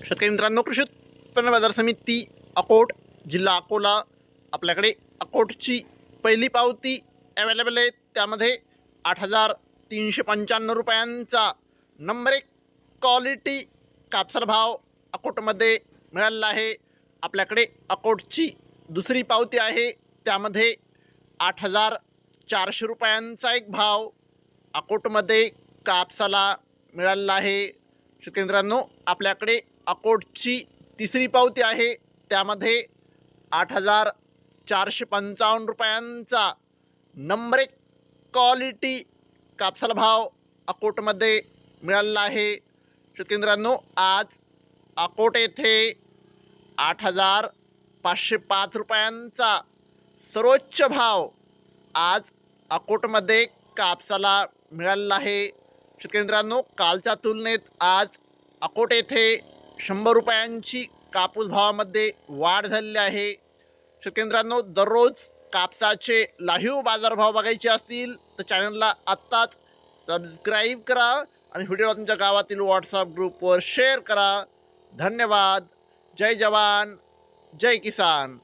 शेतकरी मित्रांनो, कृषी उत्पन्न बाजार समिती अकोट, जिल्हा अकोला, आपल्याकडे अकोटची पहिली पावती अवेलेबल आहे. त्यामध्ये 8,395 रुपयांचा नंबर 1 क्वालिटी कापसाला भाव अकोटमध्ये मिळालेला आहे. आपल्याकडे अकोटची दुसरी पावती आहे, त्यामध्ये 8,400 रुपयांचा एक भाव अकोटमध्ये कापसाला मिळालेला आहे. शेतकरी मित्रांनो, आपल्याकडे अकोटची तिसरी पावती आहे, त्यामध्ये 8,455 रुपयांचा नंबर 1 क्वालिटी कापसाला भाव अकोटमध्ये मिळालेला आहे. शेतकरी मित्रांनो, आज अकोट येथे 8,505 रुपयांचा सर्वोच्च भाव आज अकोटमध्ये कापसाला मिळालेला आहे. शेतकरी मित्रांनो, कालच्या तुलनेत आज अकोट येथे 100 रुपयांची कापूस भावामध्ये वाढ झालेली आहे. शेतकरी मित्रांनो, दररोज कापसाचे लाईव्ह बाजारभाव बघायचे असतील तर चॅनलला आत्ताच सबस्क्राईब करा आणि व्हिडिओ तुमच्या गावातील व्हॉट्सअप ग्रुपवर शेअर करा. धन्यवाद. जय जवान, जय किसान.